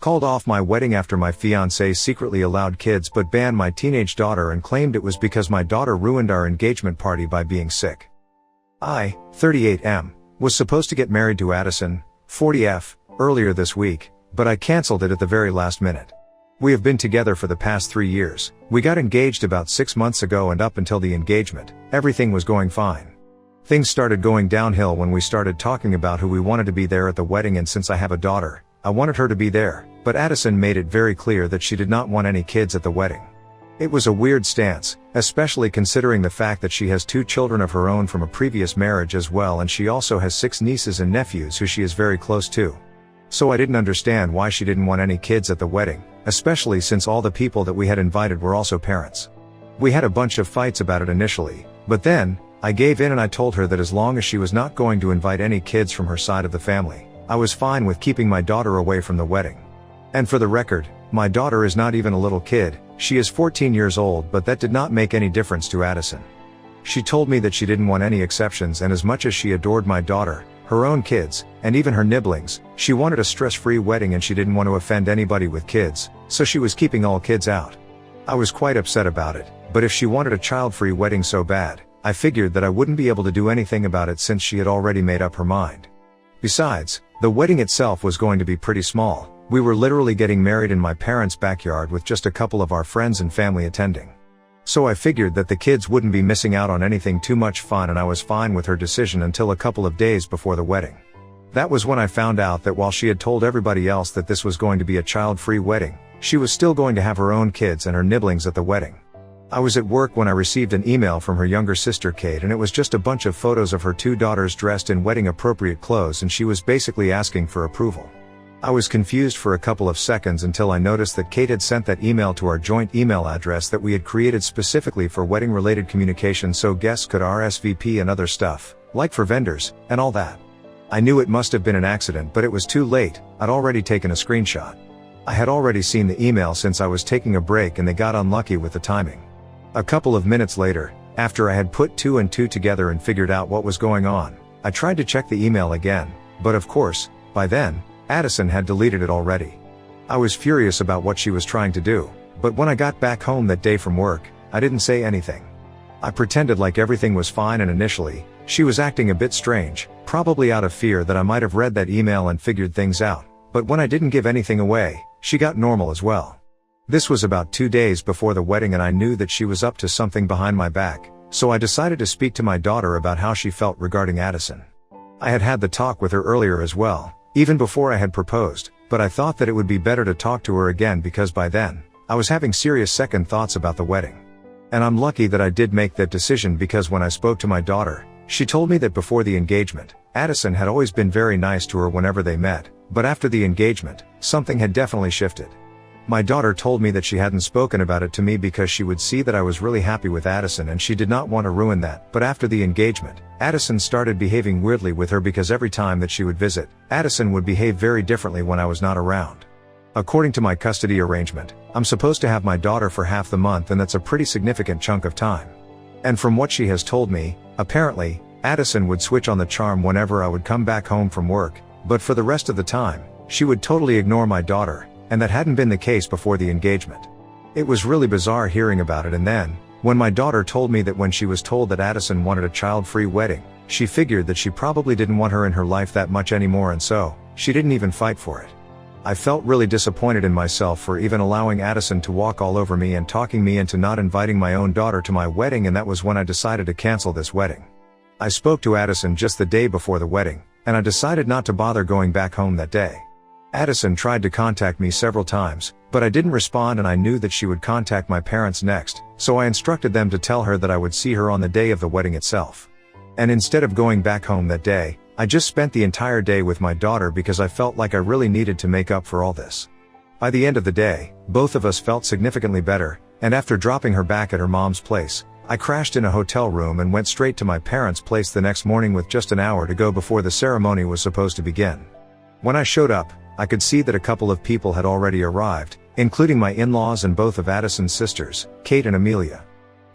Called off my wedding after my fiancé secretly allowed kids but banned my teenage daughter and claimed it was because my daughter ruined our engagement party by being sick. I, 38M, was supposed to get married to Addison, 40F, earlier this week, but I cancelled it at the very last minute. We have been together for the past 3 years. We got engaged about 6 months ago, and up until the engagement, everything was going fine. Things started going downhill when we started talking about who we wanted to be there at the wedding, and since I have a daughter, I wanted her to be there, but Addison made it very clear that she did not want any kids at the wedding. It was a weird stance, especially considering the fact that she has 2 children of her own from a previous marriage as well, and she also has 6 nieces and nephews who she is very close to. So I didn't understand why she didn't want any kids at the wedding, especially since all the people that we had invited were also parents. We had a bunch of fights about it initially, but then, I gave in and I told her that as long as she was not going to invite any kids from her side of the family, I was fine with keeping my daughter away from the wedding. And for the record, my daughter is not even a little kid, she is 14 years old, but that did not make any difference to Addison. She told me that she didn't want any exceptions, and as much as she adored my daughter, her own kids, and even her nibblings, she wanted a stress-free wedding and she didn't want to offend anybody with kids, so she was keeping all kids out. I was quite upset about it, but if she wanted a child-free wedding so bad, I figured that I wouldn't be able to do anything about it since she had already made up her mind. Besides, the wedding itself was going to be pretty small. We were literally getting married in my parents' backyard with just a couple of our friends and family attending. So I figured that the kids wouldn't be missing out on anything too much fun, and I was fine with her decision until a couple of days before the wedding. That was when I found out that while she had told everybody else that this was going to be a child-free wedding, she was still going to have her own kids and her nibblings at the wedding. I was at work when I received an email from her younger sister Kate, and it was just a bunch of photos of her 2 daughters dressed in wedding-appropriate clothes, and she was basically asking for approval. I was confused for a couple of seconds until I noticed that Kate had sent that email to our joint email address that we had created specifically for wedding-related communication so guests could RSVP and other stuff, like for vendors, and all that. I knew it must have been an accident, but it was too late. I'd already taken a screenshot. I had already seen the email since I was taking a break, and they got unlucky with the timing. A couple of minutes later, after I had put 2 and 2 together and figured out what was going on, I tried to check the email again, but of course, by then, Addison had deleted it already. I was furious about what she was trying to do, but when I got back home that day from work, I didn't say anything. I pretended like everything was fine, and initially, she was acting a bit strange, probably out of fear that I might have read that email and figured things out, but when I didn't give anything away, she got normal as well. This was about 2 days before the wedding, and I knew that she was up to something behind my back, so I decided to speak to my daughter about how she felt regarding Addison. I had had the talk with her earlier as well, even before I had proposed, but I thought that it would be better to talk to her again because by then, I was having serious second thoughts about the wedding. And I'm lucky that I did make that decision, because when I spoke to my daughter, she told me that before the engagement, Addison had always been very nice to her whenever they met, but after the engagement, something had definitely shifted. My daughter told me that she hadn't spoken about it to me because she would see that I was really happy with Addison and she did not want to ruin that, but after the engagement, Addison started behaving weirdly with her because every time that she would visit, Addison would behave very differently when I was not around. According to my custody arrangement, I'm supposed to have my daughter for half the month, and that's a pretty significant chunk of time. And from what she has told me, apparently, Addison would switch on the charm whenever I would come back home from work, but for the rest of the time, she would totally ignore my daughter, and that hadn't been the case before the engagement. It was really bizarre hearing about it, and then, when my daughter told me that when she was told that Addison wanted a child-free wedding, she figured that she probably didn't want her in her life that much anymore, and so, she didn't even fight for it. I felt really disappointed in myself for even allowing Addison to walk all over me and talking me into not inviting my own daughter to my wedding, and that was when I decided to cancel this wedding. I spoke to Addison just the day before the wedding, and I decided not to bother going back home that day. Addison tried to contact me several times, but I didn't respond, and I knew that she would contact my parents next, so I instructed them to tell her that I would see her on the day of the wedding itself. And instead of going back home that day, I just spent the entire day with my daughter because I felt like I really needed to make up for all this. By the end of the day, both of us felt significantly better, and after dropping her back at her mom's place, I crashed in a hotel room and went straight to my parents' place the next morning with just an hour to go before the ceremony was supposed to begin. When I showed up, I could see that a couple of people had already arrived, including my in-laws and both of Addison's sisters, Kate and Amelia.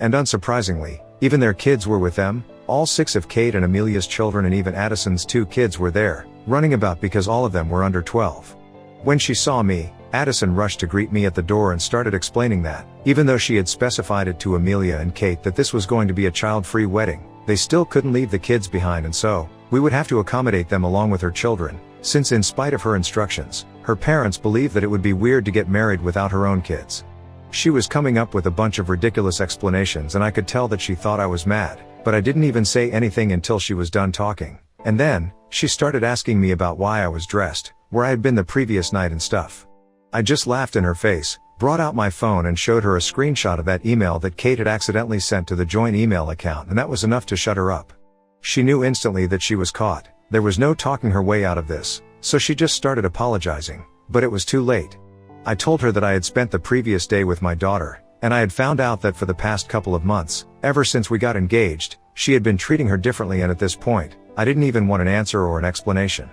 And unsurprisingly, even their kids were with them. All 6 of Kate and Amelia's children and even Addison's 2 kids were there, running about because all of them were under 12. When she saw me, Addison rushed to greet me at the door and started explaining that, even though she had specified it to Amelia and Kate that this was going to be a child-free wedding, they still couldn't leave the kids behind, and so, we would have to accommodate them along with her children, since in spite of her instructions, her parents believed that it would be weird to get married without her own kids. She was coming up with a bunch of ridiculous explanations, and I could tell that she thought I was mad, but I didn't even say anything until she was done talking. And then, she started asking me about why I was dressed, where I had been the previous night and stuff. I just laughed in her face, brought out my phone and showed her a screenshot of that email that Kate had accidentally sent to the joint email account, and that was enough to shut her up. She knew instantly that she was caught. There was no talking her way out of this, so she just started apologizing, but it was too late. I told her that I had spent the previous day with my daughter, and I had found out that for the past couple of months, ever since we got engaged, she had been treating her differently, and at this point, I didn't even want an answer or an explanation.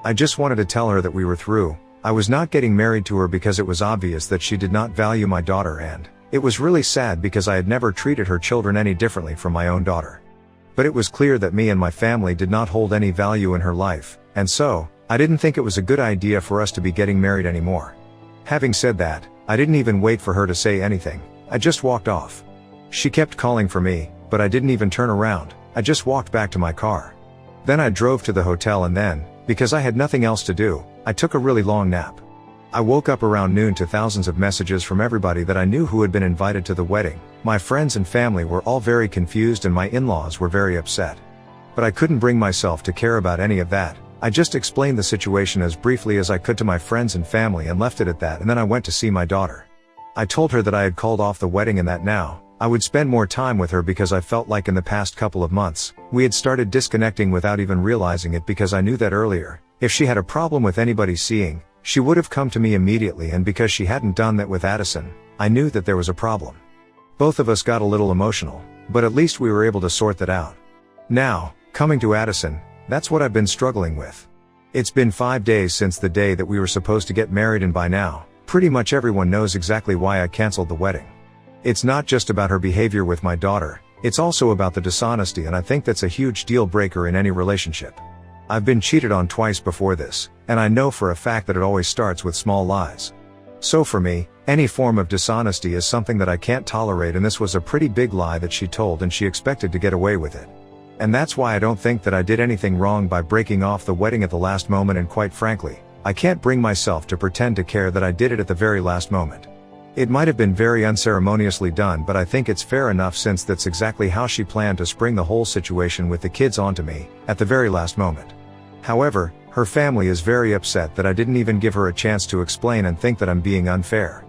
I just wanted to tell her that we were through. I was not getting married to her because it was obvious that she did not value my daughter, and it was really sad because I had never treated her children any differently from my own daughter. But it was clear that me and my family did not hold any value in her life, and so, I didn't think it was a good idea for us to be getting married anymore. Having said that, I didn't even wait for her to say anything. I just walked off. She kept calling for me, but I didn't even turn around. I just walked back to my car. Then I drove to the hotel, and then, because I had nothing else to do, I took a really long nap. I woke up around noon to thousands of messages from everybody that I knew who had been invited to the wedding. My friends and family were all very confused, and my in-laws were very upset. But I couldn't bring myself to care about any of that. I just explained the situation as briefly as I could to my friends and family and left it at that, and then I went to see my daughter. I told her that I had called off the wedding and that now, I would spend more time with her because I felt like in the past couple of months, we had started disconnecting without even realizing it, because I knew that earlier, if she had a problem with anybody seeing, she would have come to me immediately, and because she hadn't done that with Addison, I knew that there was a problem. Both of us got a little emotional, but at least we were able to sort that out. Now, coming to Addison, that's what I've been struggling with. It's been 5 days since the day that we were supposed to get married, and by now, pretty much everyone knows exactly why I canceled the wedding. It's not just about her behavior with my daughter, it's also about the dishonesty, and I think that's a huge deal breaker in any relationship. I've been cheated on twice before this, and I know for a fact that it always starts with small lies. So for me, any form of dishonesty is something that I can't tolerate, and this was a pretty big lie that she told, and she expected to get away with it. And that's why I don't think that I did anything wrong by breaking off the wedding at the last moment, and quite frankly, I can't bring myself to pretend to care that I did it at the very last moment. It might have been very unceremoniously done, but I think it's fair enough, since that's exactly how she planned to spring the whole situation with the kids onto me, at the very last moment. However, her family is very upset that I didn't even give her a chance to explain, and think that I'm being unfair.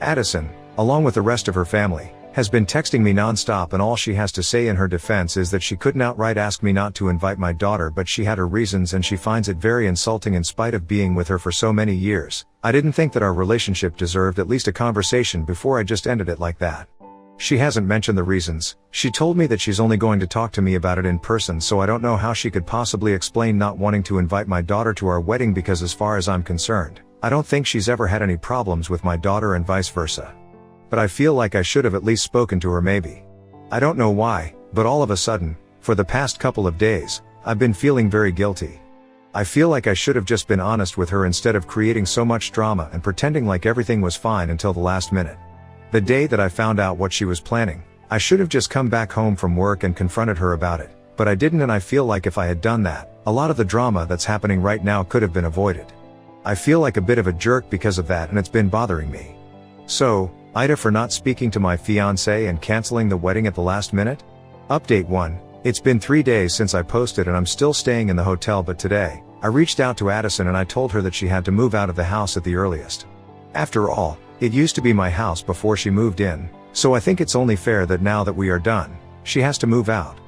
Addison, along with the rest of her family, has been texting me non-stop, and all she has to say in her defense is that she couldn't outright ask me not to invite my daughter, but she had her reasons, and she finds it very insulting in spite of being with her for so many years. I didn't think that our relationship deserved at least a conversation before I just ended it like that. She hasn't mentioned the reasons. She told me that she's only going to talk to me about it in person, so I don't know how she could possibly explain not wanting to invite my daughter to our wedding, because as far as I'm concerned, I don't think she's ever had any problems with my daughter and vice versa. But I feel like I should have at least spoken to her maybe. I don't know why, but all of a sudden, for the past couple of days, I've been feeling very guilty. I feel like I should have just been honest with her instead of creating so much drama and pretending like everything was fine until the last minute. The day that I found out what she was planning, I should have just come back home from work and confronted her about it, but I didn't, and I feel like if I had done that, a lot of the drama that's happening right now could have been avoided. I feel like a bit of a jerk because of that, and it's been bothering me. So, Ida, for not speaking to my fiancé and canceling the wedding at the last minute? Update 1. It's been 3 days since I posted, and I'm still staying in the hotel, but today, I reached out to Addison and I told her that she had to move out of the house at the earliest. After all, it used to be my house before she moved in, so I think it's only fair that now that we are done, she has to move out.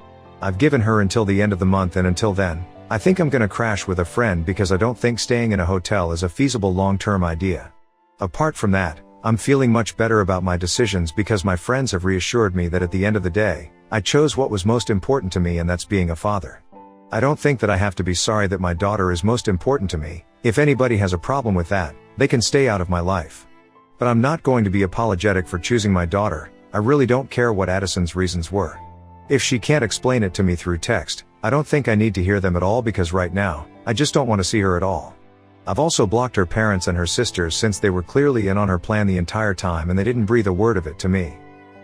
I've given her until the end of the month, and until then, I think I'm gonna crash with a friend, because I don't think staying in a hotel is a feasible long-term idea. Apart from that, I'm feeling much better about my decisions, because my friends have reassured me that at the end of the day, I chose what was most important to me, and that's being a father. I don't think that I have to be sorry that my daughter is most important to me. If anybody has a problem with that, they can stay out of my life. But I'm not going to be apologetic for choosing my daughter. I really don't care what Addison's reasons were. If she can't explain it to me through text, I don't think I need to hear them at all, because right now, I just don't want to see her at all. I've also blocked her parents and her sisters since they were clearly in on her plan the entire time and they didn't breathe a word of it to me.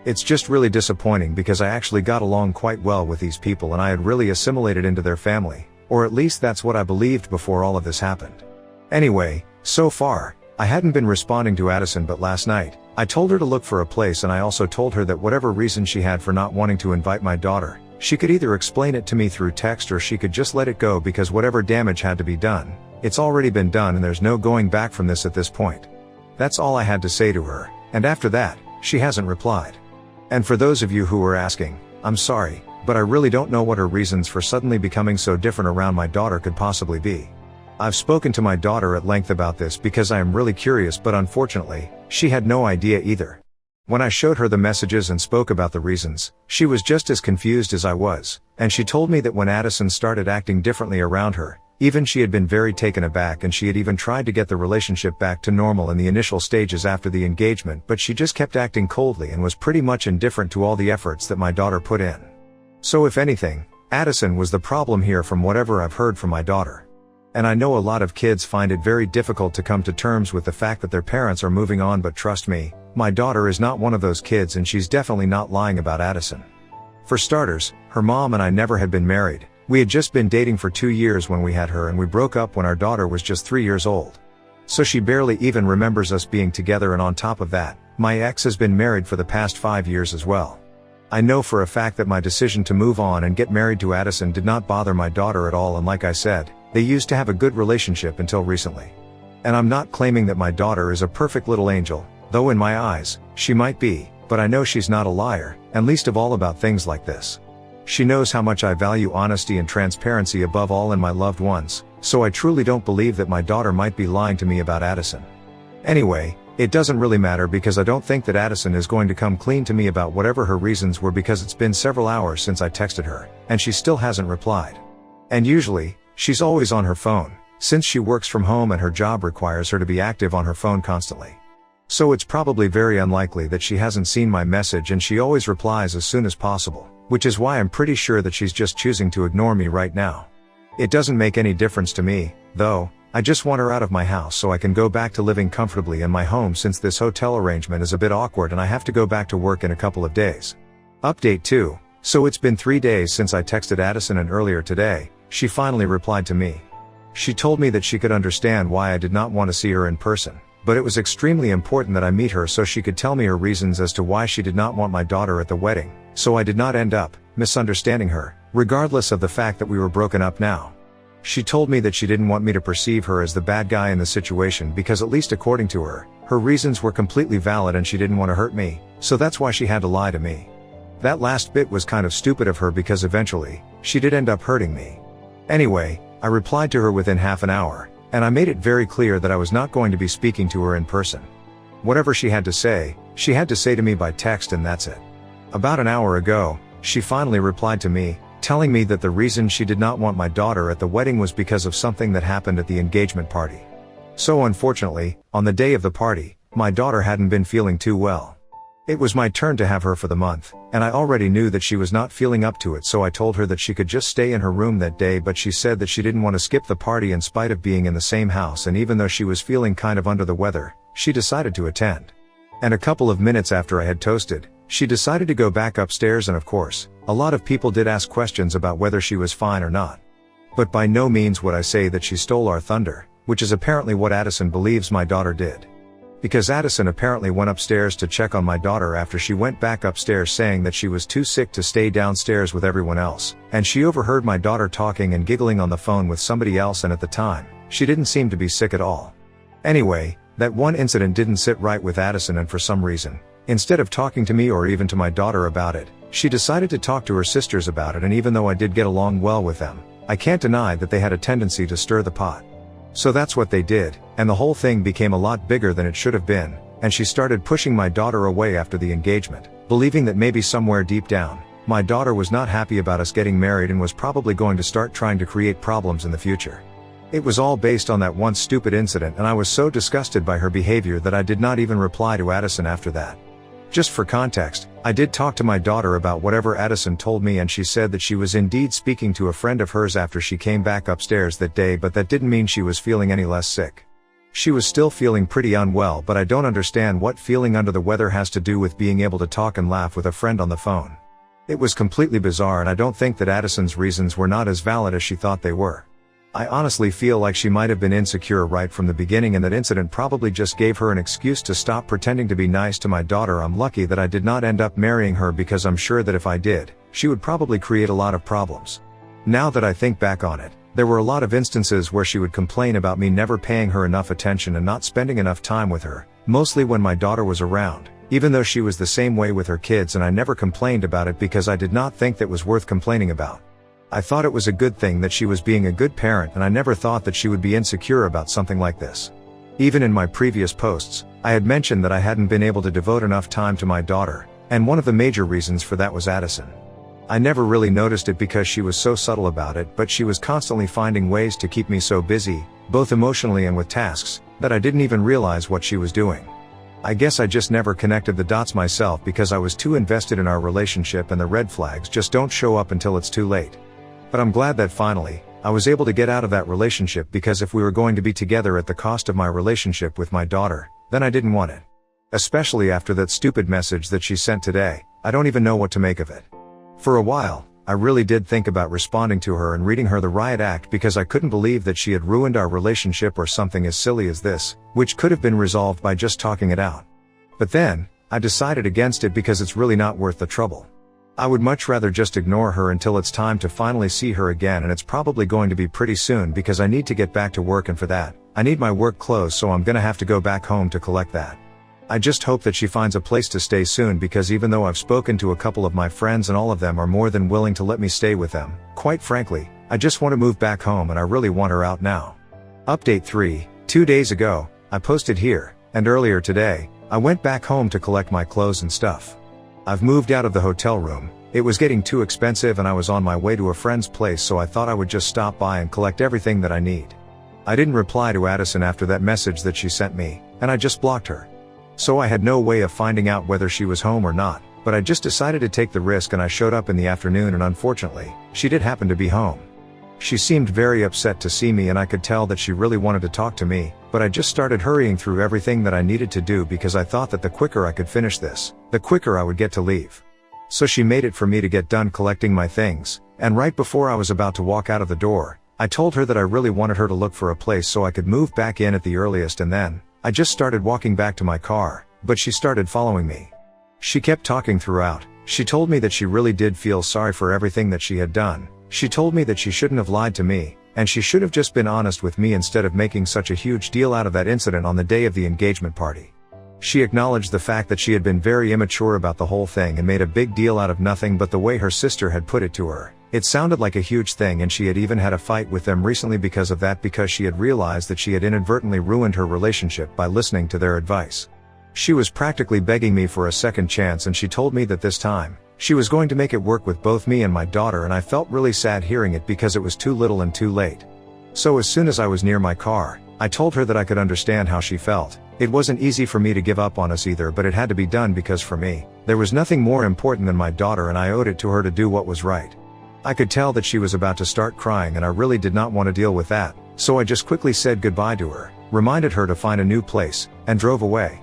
It's just really disappointing because I actually got along quite well with these people and I had really assimilated into their family, or at least that's what I believed before all of this happened. Anyway, so far, I hadn't been responding to Addison, but last night, I told her to look for a place and I also told her that whatever reason she had for not wanting to invite my daughter, she could either explain it to me through text or she could just let it go because whatever damage had to be done, it's already been done and there's no going back from this at this point. That's all I had to say to her, and after that, she hasn't replied. And for those of you who were asking, I'm sorry, but I really don't know what her reasons for suddenly becoming so different around my daughter could possibly be. I've spoken to my daughter at length about this because I am really curious, but unfortunately, she had no idea either. When I showed her the messages and spoke about the reasons, she was just as confused as I was, and she told me that when Addison started acting differently around her, even she had been very taken aback and she had even tried to get the relationship back to normal in the initial stages after the engagement, but she just kept acting coldly and was pretty much indifferent to all the efforts that my daughter put in. So if anything, Addison was the problem here from whatever I've heard from my daughter. And I know a lot of kids find it very difficult to come to terms with the fact that their parents are moving on, but trust me, my daughter is not one of those kids and she's definitely not lying about Addison. For starters, her mom and I never had been married. We had just been dating for 2 years when we had her and we broke up when our daughter was just 3 years old. So she barely even remembers us being together, and on top of that, my ex has been married for the past 5 years as well. I know for a fact that my decision to move on and get married to Addison did not bother my daughter at all, and like I said, they used to have a good relationship until recently. And I'm not claiming that my daughter is a perfect little angel, though in my eyes, she might be, but I know she's not a liar, and least of all about things like this. She knows how much I value honesty and transparency above all in my loved ones, so I truly don't believe that my daughter might be lying to me about Addison. Anyway, it doesn't really matter because I don't think that Addison is going to come clean to me about whatever her reasons were, because it's been several hours since I texted her, and she still hasn't replied. And usually, she's always on her phone, since she works from home and her job requires her to be active on her phone constantly. So it's probably very unlikely that she hasn't seen my message, and she always replies as soon as possible, which is why I'm pretty sure that she's just choosing to ignore me right now. It doesn't make any difference to me, though. I just want her out of my house so I can go back to living comfortably in my home, since this hotel arrangement is a bit awkward and I have to go back to work in a couple of days. Update 2. So it's been 3 days since I texted Addison, and earlier today, she finally replied to me. She told me that she could understand why I did not want to see her in person, but it was extremely important that I meet her so she could tell me her reasons as to why she did not want my daughter at the wedding, so I did not end up misunderstanding her, regardless of the fact that we were broken up now. She told me that she didn't want me to perceive her as the bad guy in the situation because, at least according to her, her reasons were completely valid and she didn't want to hurt me, so that's why she had to lie to me. That last bit was kind of stupid of her because eventually, she did end up hurting me. Anyway, I replied to her within half an hour, and I made it very clear that I was not going to be speaking to her in person. Whatever she had to say to me by text, and that's it. About an hour ago, she finally replied to me, telling me that the reason she did not want my daughter at the wedding was because of something that happened at the engagement party. So unfortunately, on the day of the party, my daughter hadn't been feeling too well. It was my turn to have her for the month, and I already knew that she was not feeling up to it, so I told her that she could just stay in her room that day, but she said that she didn't want to skip the party in spite of being in the same house, and even though she was feeling kind of under the weather, she decided to attend. And a couple of minutes after I had toasted, she decided to go back upstairs, and of course, a lot of people did ask questions about whether she was fine or not. But by no means would I say that she stole our thunder, which is apparently what Addison believes my daughter did. Because Addison apparently went upstairs to check on my daughter after she went back upstairs, saying that she was too sick to stay downstairs with everyone else, and she overheard my daughter talking and giggling on the phone with somebody else, and at the time, she didn't seem to be sick at all. Anyway, that one incident didn't sit right with Addison, and for some reason, instead of talking to me or even to my daughter about it, she decided to talk to her sisters about it, and even though I did get along well with them, I can't deny that they had a tendency to stir the pot. So that's what they did, and the whole thing became a lot bigger than it should have been, and she started pushing my daughter away after the engagement, believing that maybe somewhere deep down, my daughter was not happy about us getting married and was probably going to start trying to create problems in the future. It was all based on that one stupid incident, and I was so disgusted by her behavior that I did not even reply to Addison after that. Just for context, I did talk to my daughter about whatever Addison told me, and she said that she was indeed speaking to a friend of hers after she came back upstairs that day, but that didn't mean she was feeling any less sick. She was still feeling pretty unwell, but I don't understand what feeling under the weather has to do with being able to talk and laugh with a friend on the phone. It was completely bizarre, and I don't think that Addison's reasons were not as valid as she thought they were. I honestly feel like she might have been insecure right from the beginning, and that incident probably just gave her an excuse to stop pretending to be nice to my daughter. I'm lucky that I did not end up marrying her, because I'm sure that if I did, she would probably create a lot of problems. Now that I think back on it, there were a lot of instances where she would complain about me never paying her enough attention and not spending enough time with her, mostly when my daughter was around, even though she was the same way with her kids, and I never complained about it because I did not think that was worth complaining about. I thought it was a good thing that she was being a good parent, and I never thought that she would be insecure about something like this. Even in my previous posts, I had mentioned that I hadn't been able to devote enough time to my daughter, and one of the major reasons for that was Addison. I never really noticed it because she was so subtle about it, but she was constantly finding ways to keep me so busy, both emotionally and with tasks, that I didn't even realize what she was doing. I guess I just never connected the dots myself because I was too invested in our relationship, and the red flags just don't show up until it's too late. But I'm glad that finally, I was able to get out of that relationship, because if we were going to be together at the cost of my relationship with my daughter, then I didn't want it. Especially after that stupid message that she sent today, I don't even know what to make of it. For a while, I really did think about responding to her and reading her the riot act, because I couldn't believe that she had ruined our relationship or something as silly as this, which could have been resolved by just talking it out. But then, I decided against it because it's really not worth the trouble. I would much rather just ignore her until it's time to finally see her again, and it's probably going to be pretty soon because I need to get back to work, and for that, I need my work clothes, so I'm gonna have to go back home to collect that. I just hope that she finds a place to stay soon, because even though I've spoken to a couple of my friends and all of them are more than willing to let me stay with them, quite frankly, I just want to move back home and I really want her out now. Update 3, 2 days ago, I posted here, and earlier today, I went back home to collect my clothes and stuff. I've moved out of the hotel room. It was getting too expensive and I was on my way to a friend's place, so I thought I would just stop by and collect everything that I need. I didn't reply to Addison after that message that she sent me, and I just blocked her. So I had no way of finding out whether she was home or not, but I just decided to take the risk, and I showed up in the afternoon, and unfortunately, she did happen to be home. She seemed very upset to see me, and I could tell that she really wanted to talk to me, but I just started hurrying through everything that I needed to do because I thought that the quicker I could finish this, the quicker I would get to leave. So she made it for me to get done collecting my things, and right before I was about to walk out of the door, I told her that I really wanted her to look for a place so I could move back in at the earliest, and then, I just started walking back to my car, but she started following me. She kept talking throughout. She told me that she really did feel sorry for everything that she had done. She told me that she shouldn't have lied to me, and she should have just been honest with me instead of making such a huge deal out of that incident on the day of the engagement party. She acknowledged the fact that she had been very immature about the whole thing and made a big deal out of nothing, but the way her sister had put it to her, it sounded like a huge thing, and she had even had a fight with them recently because of that, because she had realized that she had inadvertently ruined her relationship by listening to their advice. She was practically begging me for a second chance, and she told me that this time, she was going to make it work with both me and my daughter, and I felt really sad hearing it because it was too little and too late. So as soon as I was near my car, I told her that I could understand how she felt. It wasn't easy for me to give up on us either, but it had to be done because for me, there was nothing more important than my daughter, and I owed it to her to do what was right. I could tell that she was about to start crying, and I really did not want to deal with that, so I just quickly said goodbye to her, reminded her to find a new place, and drove away.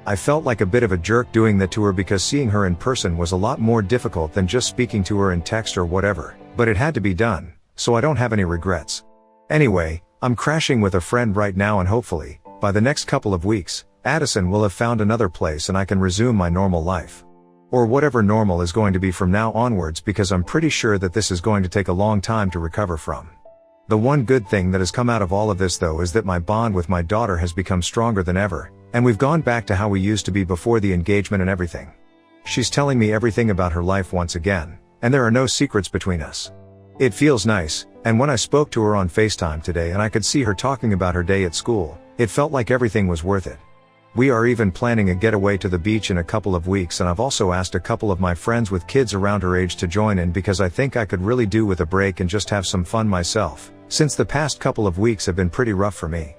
I felt like a bit of a jerk doing that to her because seeing her in person was a lot more difficult than just speaking to her in text or whatever, but it had to be done, so I don't have any regrets. Anyway, I'm crashing with a friend right now, and hopefully, by the next couple of weeks, Addison will have found another place and I can resume my normal life. Or whatever normal is going to be from now onwards, because I'm pretty sure that this is going to take a long time to recover from. The one good thing that has come out of all of this though is that my bond with my daughter has become stronger than ever, and we've gone back to how we used to be before the engagement and everything. She's telling me everything about her life once again, and there are no secrets between us. It feels nice, and when I spoke to her on FaceTime today and I could see her talking about her day at school, it felt like everything was worth it. We are even planning a getaway to the beach in a couple of weeks, and I've also asked a couple of my friends with kids around her age to join in because I think I could really do with a break and just have some fun myself, since the past couple of weeks have been pretty rough for me.